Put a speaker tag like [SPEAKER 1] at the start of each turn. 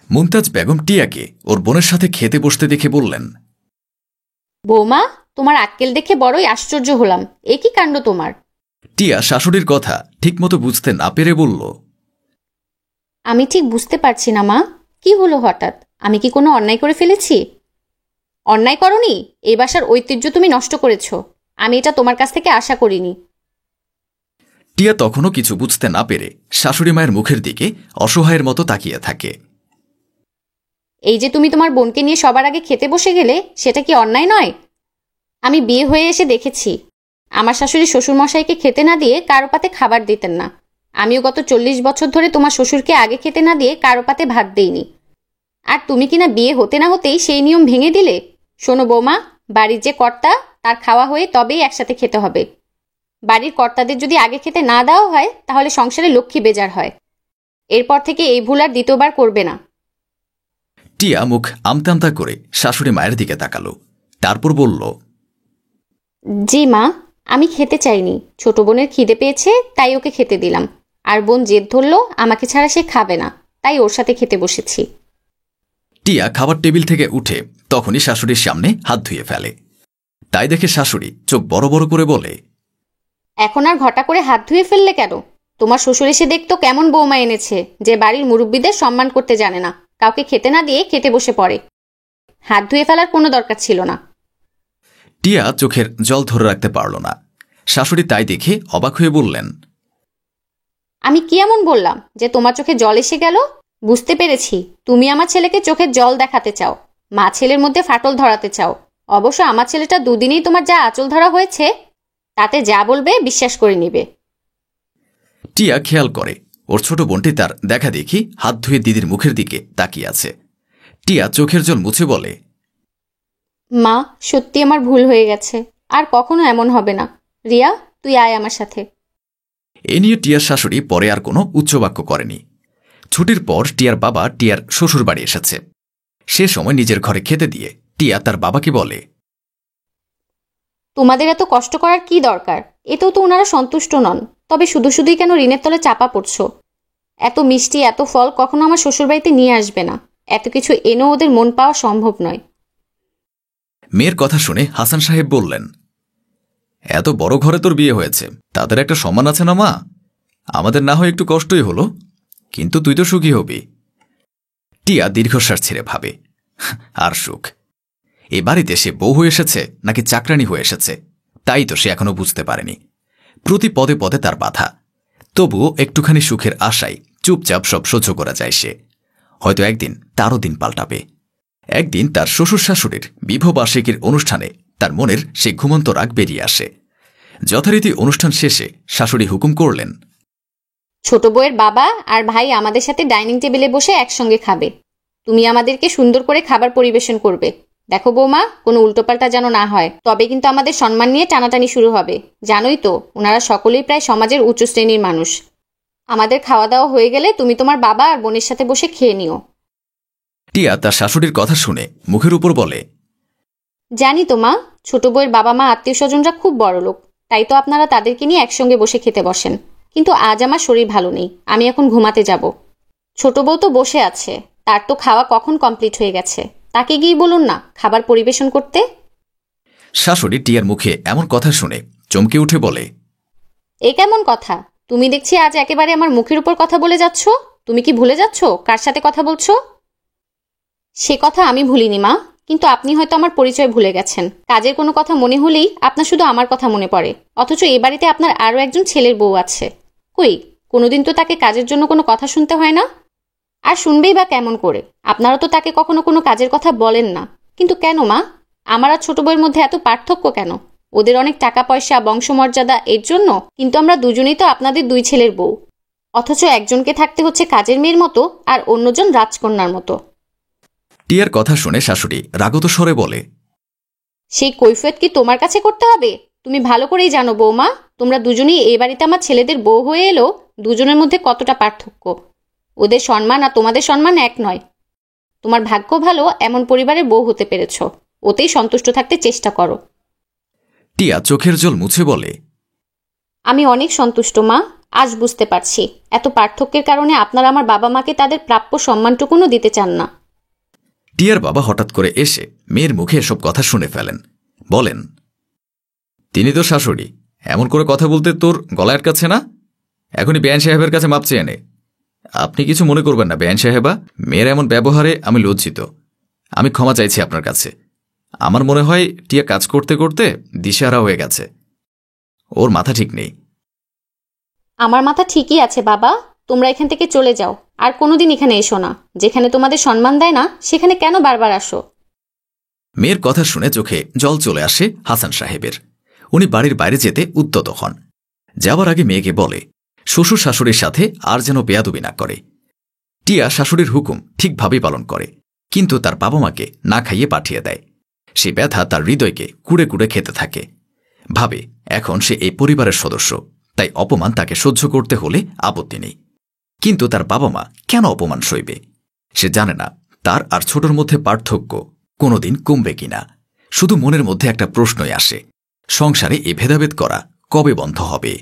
[SPEAKER 1] মুমতাজ বেগম টিয়াকে ওর বোনের সাথে খেতে বসতে দেখে বললেন,
[SPEAKER 2] বৌমা, তোমার আক্কেল দেখে বড়ই আশ্চর্য হলাম। এ কি কাণ্ড তোমার?
[SPEAKER 1] টিয়া শাশুড়ির কথা ঠিকমতো বুঝতে না পেরে বলল,
[SPEAKER 2] আমি ঠিক বুঝতে পারছি না মা, কি হলো হঠাৎ? আমি কি কোনো অন্যায় করে ফেলেছি? অন্যায় করনি, এই বাসার ঐতিহ্য তুমি নষ্ট করেছ। আমি এটা তোমার কাছ থেকে আশা করিনি।
[SPEAKER 1] টিয়া তখনও কিছু বুঝতে না পেরে শাশুড়ি মায়ের মুখের দিকে অসহায়ের মতো তাকিয়ে থাকে।
[SPEAKER 2] এই যে তুমি তোমার বোনকে নিয়ে সবার আগে খেতে বসে গেলে, সেটা কি অন্যায় নয়? আমি বিয়ে হয়ে এসে দেখেছি আমার শাশুড়ি শ্বশুরমশাইকে খেতে না দিয়ে কারো পাতে খাবার দিতেন না। আমিও গত 40 বছর ধরে তোমার শ্বশুরকে আগে খেতে না দিয়ে কারো পাতে ভাত দেইনি। আর তুমি কিনা বিয়ে হতে না হতেই সেই নিয়ম ভেঙে দিলে। শোনো বৌমা, বাড়ির যে কর্তা তার খাওয়া হয়ে তবেই একসাথে খেতে হবে। বাড়ির কর্তাদের যদি আগে খেতে না দেওয়া হয় তাহলে সংসারে লক্ষ্মী বেজার হয়। এরপর থেকে এই ভুল আর দ্বিতীয়বার করবে না।
[SPEAKER 1] টিয়া মুখ আমতা আমতা করে শাশুড়ি মায়ের দিকে তাকালো, তারপর বলল,
[SPEAKER 2] জি মা, আমি খেতে চাইনি। ছোট বোনের খিদে পেয়েছে তাই ওকে খেতে দিলাম। আর বোন জেদ ধরল আমাকে ছাড়া সে খাবে না, তাই ওর সাথে খেতে বসেছি।
[SPEAKER 1] টিয়া খাবার টেবিল থেকে উঠে তখনই শাশুড়ির সামনে হাত ধুয়ে ফেলে। তাই দেখে শাশুড়ি চোখ বড় বড় করে বলে,
[SPEAKER 2] এখন আর ঘটা করে হাত ধুয়ে ফেললে কেন? তোমার শ্বশুর এসে দেখতো কেমন বৌমা এনেছে, যে বাড়ির মুরব্বীদের সম্মান করতে জানে না, কাউকে খেতে না দিয়ে খেতে বসে পড়ে। হাত ধুয়ে ফেলার কোনো দরকার ছিল না।
[SPEAKER 1] টিয়া চোখের জল ধরে রাখতে পারল না। শাশুড়ি তাই দেখে অবাক হয়ে বললেন,
[SPEAKER 2] আমি কি এমন বললাম যে তোমার চোখে জল এসে গেল? বুঝতে পেরেছি, তুমি আমার ছেলেকে চোখের জল দেখাতে চাও, মা ছেলের মধ্যে ফাটল ধরাতে চাও। অবশ্য আমার ছেলেটা দুদিনেই তোমার যা আঁচল ধরা হয়েছে, তাতে যা বলবে বিশ্বাস করে নিবে।
[SPEAKER 1] টিয়া খেয়াল করে ওর ছোট বোনটি তার দেখা দেখি হাত ধুয়ে দিদির মুখের দিকে তাকিয়ে আছে। টিয়া চোখের জল মুছে বলে,
[SPEAKER 2] মা, সত্যি আমার ভুল হয়ে গেছে, আর কখনো এমন হবে না। রিয়া, তুই আয় আমার সাথে।
[SPEAKER 1] এ নিয়ে টিয়ার শাশুড়ি পরে আর কোনো উচ্চবাক্য করেনি। ছুটির পর টিয়ার বাবা টিয়ার শ্বশুর বাড়ি এসেছে। সে সময় নিজের ঘরে খেতে দিয়ে টিয়া তার বাবাকে বলে,
[SPEAKER 2] তোমাদের এত কষ্ট করার কি দরকার? এতেও তো ওনারা সন্তুষ্ট নন। তবে শুধু শুধুই কেন ঋণের তলে চাপা পড়ছো? এত মিষ্টি এত ফল কখনো আমার শ্বশুরবাড়িতে নিয়ে আসবে না। এত কিছু এনেও ওদের মন পাওয়া সম্ভব নয়।
[SPEAKER 1] মেয়ের কথা শুনে হাসান সাহেব বললেন, এত বড় ঘরে তোর বিয়ে হয়েছে, তাদের একটা সম্মান আছে না মা? আমাদের না হয় একটু কষ্টই হলো, কিন্তু তুই তো সুখী হবি। টিয়া দীর্ঘশ্বাস ছেড়ে ভাবে, আর সুখ? এ বাড়িতে সে বউ হয়ে এসেছে নাকি চাকরানি হয়ে এসেছে, তাই তো সে এখনো বুঝতে পারেনি। প্রতি পদে পদে তার বাধা, তবুও একটুখানি সুখের আশায় চুপচাপ সব সহ্য করা যায় সে। হয়তো একদিন তারও দিন পাল্টাবে। একদিন তার শ্বশুর শাশুড়ির বিবাহবার্ষিকীর অনুষ্ঠানে তার মনের সে ঘুমন্ত রাগ বেরিয়ে আসে। যথারীতি অনুষ্ঠান শেষে শাশুড়ি হুকুম করলেন,
[SPEAKER 2] ছোট বউয়ের বাবা আর ভাই আমাদের সাথে ডাইনিং টেবিলে বসে একসঙ্গে খাবে। তুমি আমাদেরকে সুন্দর করে খাবার পরিবেশন করবে। দেখো বৌমা, কোনো উল্টোপাল্টা যেন না হয়, তবে কিন্তু আমাদের সম্মান নিয়ে টানাটানি শুরু হবে। জানোই তো, ওনারা সকলেই প্রায় সমাজের উচ্চ শ্রেণীর মানুষ। আমাদের খাওয়া দাওয়া হয়ে গেলে তুমি তোমার বাবা আর বোনের সাথে বসে খেয়ে নিও।
[SPEAKER 1] টিয়া তার শাশুড়ির কথা শুনে মুখের উপর বলে,
[SPEAKER 2] জানি তো মা, ছোট বউয়ের বাবা মা আত্মীয় স্বজনরা খুব বড় লোক, তাই তো আপনারা তাদেরকে নিয়ে একসঙ্গে বসে খেতে বসেন। কিন্তু আজ আমার শরীর ভালো নেই, আমি এখন ঘুমাতে যাব। ছোট বউ তো বসে আছে, তার তো খাওয়া কখন কমপ্লিট হয়ে গেছে। তাকে গিয়ে বলুন না খাবার পরিবেশন করতে।
[SPEAKER 1] শাশুড়ি টিয়ার মুখে এমন কথা শুনে চমকে উঠে বলে,
[SPEAKER 2] এ কেমন কথা? তুমি দেখছি আজ একেবারে আমার মুখের উপর কথা বলে যাচ্ছ। তুমি কি ভুলে যাচ্ছ কার সাথে কথা বলছো? সে কথা আমি ভুলিনি মা, কিন্তু আপনি হয়তো আমার পরিচয় ভুলে গেছেন। কাজের কোনো কথা মনে হলেই আপনার শুধু আমার কথা মনে পড়ে, অথচ এ বাড়িতে আপনার আরও একজন ছেলের বউ আছে। কই, কোনোদিন তো তাকে কাজের জন্য কোনো কথা শুনতে হয় না। আর শুনবেই বা কেমন করে? আপনারা তো তাকে কখনো কোনো কাজের কথা বলেন না। কিন্তু কেন মা? আমার আর ছোট বউয়ের মধ্যে এত পার্থক্য কেন? ওদের অনেক টাকা পয়সা বংশমর্যাদা, এর জন্য? কিন্তু আমরা দুজনেই তো আপনাদের দুই ছেলের বউ, অথচ একজনকে থাকতে হচ্ছে কাজের মেয়ের মতো আর অন্যজন রাজকন্যার মতো।
[SPEAKER 1] টিয়ার কথা শুনে শাশুড়ি রাগত স্বরে বলে,
[SPEAKER 2] সেই কৈফিয়ত কি তোমার কাছে করতে হবে? তুমি ভালো করেই জানো বৌমা, তোমরা দুজনেই এই বাড়িতে আমার ছেলেদের বউ হয়ে এলো, দুজনের মধ্যে কতটা পার্থক্য। ওদের সম্মান আর তোমাদের সম্মান এক নয়। তোমার ভাগ্য ভালো এমন পরিবারের বউ হতে পেরেছ, ওতেই সন্তুষ্ট থাকতে চেষ্টা করো।
[SPEAKER 1] টিয়া চোখের জল মুছে বলে,
[SPEAKER 2] আমি অনেক সন্তুষ্ট মা, আজ বুঝতে পারছি এত পার্থক্যের কারণে আপনারা আমার বাবা মাকে তাদের প্রাপ্য সম্মানটুকুনও দিতে চান না।
[SPEAKER 1] টিয়ার বাবা হঠাৎ করে এসে মেয়ের মুখে এসব কথা শুনে ফেলেন। বলেন, তিনি তো শাশুড়ি, এমন করে কথা বলতে তোর গলায় আটকাচ্ছে না? এখনই বেআইন সাহেবের কাছে মাপ চেয়ে নে। আপনি কিছু মনে করবেন না বেআইন সাহেবা, মেয়ের এমন ব্যবহারে আমি লজ্জিত। আমি ক্ষমা চাইছি আপনার কাছে। আমার মনে হয় টিয়া কাজ করতে করতে দিশেহারা হয়ে গেছে, ওর মাথা ঠিক নেই।
[SPEAKER 2] আমার মাথা ঠিকই আছে বাবা, তোমরা এখান থেকে চলে যাও, আর কোনোদিন এখানে এসো না। যেখানে তোমাদের সম্মান দেয় না সেখানে কেন বারবার আসো?
[SPEAKER 1] মেয়ের কথা শুনে চোখে জল চলে আসে হাসান সাহেবের। উনি বাড়ির বাইরে যেতে উদ্যত হন। যাবার আগে মেয়েকে বলে শ্বশুর শাশুড়ির সাথে আর যেন বেয়াদবি না করে। টিয়া শাশুড়ির হুকুম ঠিকভাবেই পালন করে, কিন্তু তার বাবা মাকে না খাইয়ে পাঠিয়ে দেয়। সে ব্যথা তার হৃদয়কে কুড়ে কুড়ে খেতে থাকে। ভাবে এখন সে এই পরিবারের সদস্য, তাই অপমান তাকে সহ্য করতে হলে আপত্তি নেই। কিন্তু তার বাবা মা কেন অপমান সইবে? সে জানে না তার আর ছোটর মধ্যে পার্থক্য কোনোদিন কমবে কিনা। শুধু মনের মধ্যে একটা প্রশ্নই আসে, সংসারে এ ভেদাভেদ করা কবে বন্ধ হবে?